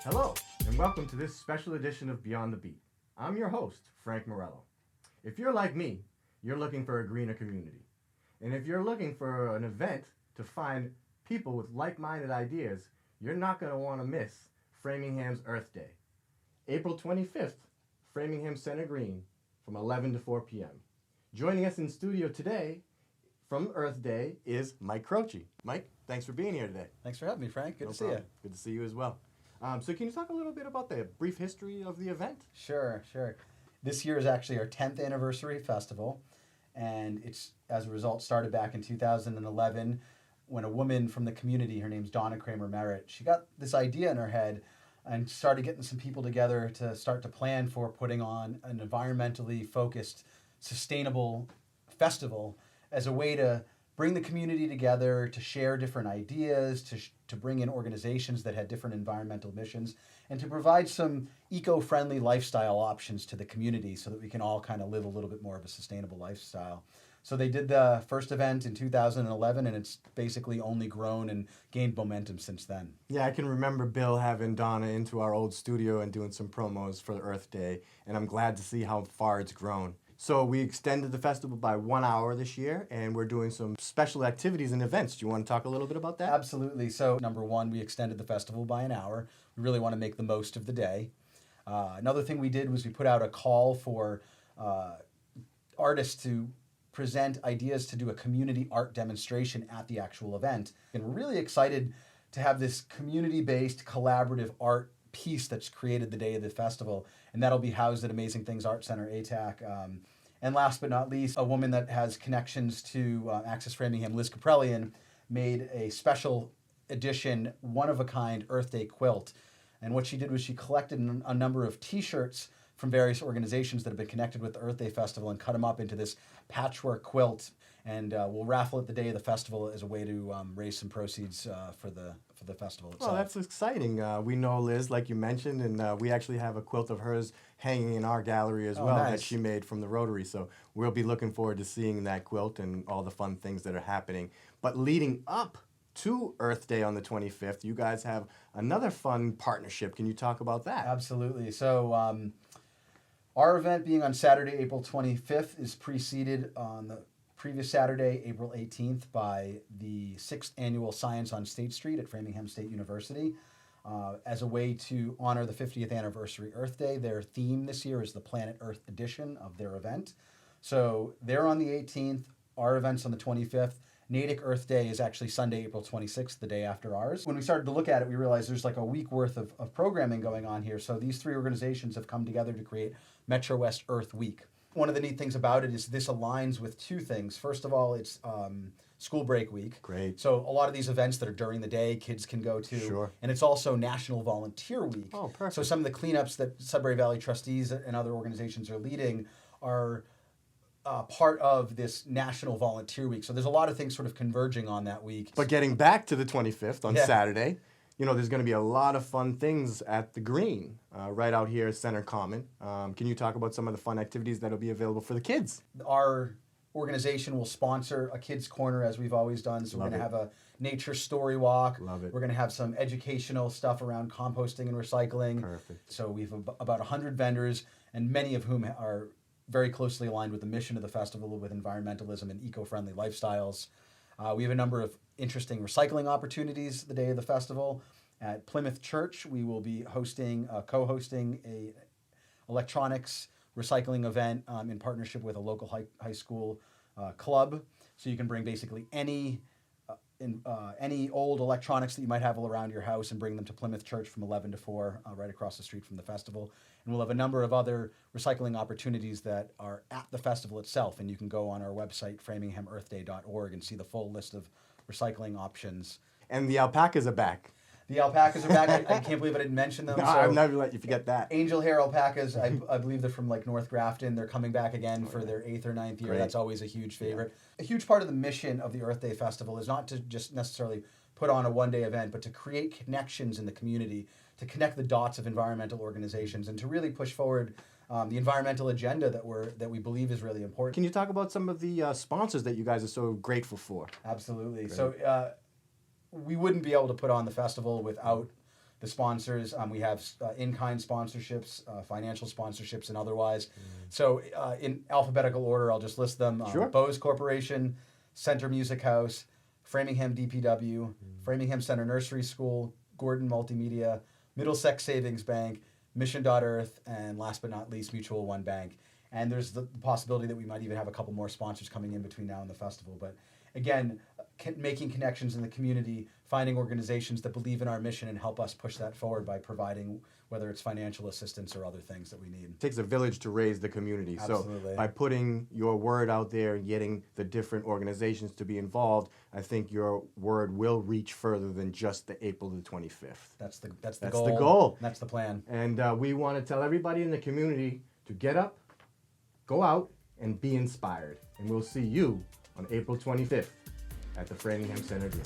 Hello, and welcome to this special edition of Beyond the Beat. I'm your host, Frank Morello. If you're like me, you're looking for a greener community. And if you're looking for an event to find people with like-minded ideas, you're not going to want to miss Framingham's Earth Day. April 25th, Framingham Center Green, from 11 to 4 p.m. Joining us in studio today from Earth Day is Mike Croce. Mike, thanks for being here today. Thanks for having me, Frank. Good No to see problem. you. Good to see you as well. So can you talk a little bit about the brief history of the event? Sure. This year is actually our 10th anniversary festival, and it's, as a result, started back in 2011 when a woman from the community, her name's Donna Kramer Merritt, she got this idea in her head and started getting some people together to start to plan for putting on an environmentally focused, sustainable festival as a way to bring the community together, to share different ideas, to bring in organizations that had different environmental missions, and to provide some eco-friendly lifestyle options to the community so that we can all kind of live a little bit more of a sustainable lifestyle. So they did the first event in 2011, and it's basically only grown and gained momentum since then. Yeah, I can remember Bill having Donna into our old studio and doing some promos for Earth Day, and I'm glad to see how far it's grown. So we extended the festival by 1 hour this year, and we're doing some special activities and events. Do you want to talk a little bit about that? Absolutely. So number one, we extended the festival by an hour. We really want to make the most of the day. Another thing we did was we put out a call for artists to present ideas to do a community art demonstration at the actual event. And we're really excited to have this community-based collaborative art piece that's created the day of the festival, and that'll be housed at Amazing Things Art Center, ATAC. And last but not least, a woman that has connections to Access Framingham, Liz Caprellian, made a special edition, one-of-a-kind Earth Day quilt. And what she did was she collected a number of T-shirts from various organizations that have been connected with the Earth Day Festival and cut them up into this patchwork quilt. And we'll raffle it the day of the festival as a way to raise some proceeds for the festival itself. Well, that's exciting. We know Liz, like you mentioned, and we actually have a quilt of hers hanging in our gallery as well. Nice. That she made from the Rotary. So we'll be looking forward to seeing that quilt and all the fun things that are happening. But leading up to Earth Day on the 25th, you guys have another fun partnership. Can you talk about that? Absolutely. So our event being on Saturday, April 25th, is preceded on the previous Saturday, April 18th, by the 6th Annual Science on State Street at Framingham State University. As a way to honor the 50th anniversary Earth Day, their theme this year is the Planet Earth edition of their event. So they're on the 18th, our event's on the 25th. Natick Earth Day is actually Sunday, April 26th, the day after ours. When we started to look at it, we realized there's like a week worth of programming going on here. So these three organizations have come together to create Metro West Earth Week. One of the neat things about it is this aligns with two things. First of all, it's school break week. Great. So a lot of these events that are during the day, kids can go to. Sure. And it's also National Volunteer Week. Oh, perfect. So some of the cleanups that Sudbury Valley trustees and other organizations are leading are part of this National Volunteer Week. So there's a lot of things sort of converging on that week. But getting back to the 25th on Saturday, you know, there's going to be a lot of fun things at the Green, right out here at Center Common. Can you talk about some of the fun activities that will be available for the kids? Our organization will sponsor a kids' corner, as we've always done. So we're going to have a nature story walk. Love it. We're going to have some educational stuff around composting and recycling. Perfect. So we've about 100 vendors, and many of whom are very closely aligned with the mission of the festival with environmentalism and eco-friendly lifestyles. We have a number of interesting recycling opportunities the day of the festival. At Plymouth Church, we will be co-hosting a electronics recycling event in partnership with a local high school club. So you can bring basically any old electronics that you might have around your house and bring them to Plymouth Church from 11 to 4, right across the street from the festival. And we'll have a number of other recycling opportunities that are at the festival itself. And you can go on our website, framinghamearthday.org, and see the full list of recycling options. And the alpacas are back. The alpacas are back. I can't believe I didn't mention them. No, So I'm not going to let you forget that. Angel hair alpacas, I believe they're from like North Grafton. They're coming back again for their 8th or 9th year. Great. That's always a huge favorite. Yeah. A huge part of the mission of the Earth Day Festival is not to just necessarily put on a one-day event, but to create connections in the community, to connect the dots of environmental organizations, and to really push forward the environmental agenda that we believe is really important. Can you talk about some of the sponsors that you guys are so grateful for? Absolutely. Great. So we wouldn't be able to put on the festival without the sponsors. We have in-kind sponsorships, financial sponsorships, and otherwise. So in alphabetical order, I'll just list them. Sure. Bose Corporation, Center Music House, Framingham DPW, Framingham Center Nursery School, Gordon Multimedia, Middlesex Savings Bank, Mission.Earth, and last but not least, Mutual One Bank. And there's the possibility that we might even have a couple more sponsors coming in between now and the festival. But again, making connections in the community, finding organizations that believe in our mission and help us push that forward by providing, whether it's financial assistance or other things that we need. It takes a village to raise the community. Absolutely. So by putting your word out there and getting the different organizations to be involved, I think your word will reach further than just the April the 25th. That's the That's goal. the goal. That's the plan. And we want to tell everybody in the community to get up, go out, and be inspired. And we'll see you on April 25th at the Framingham Center Gym.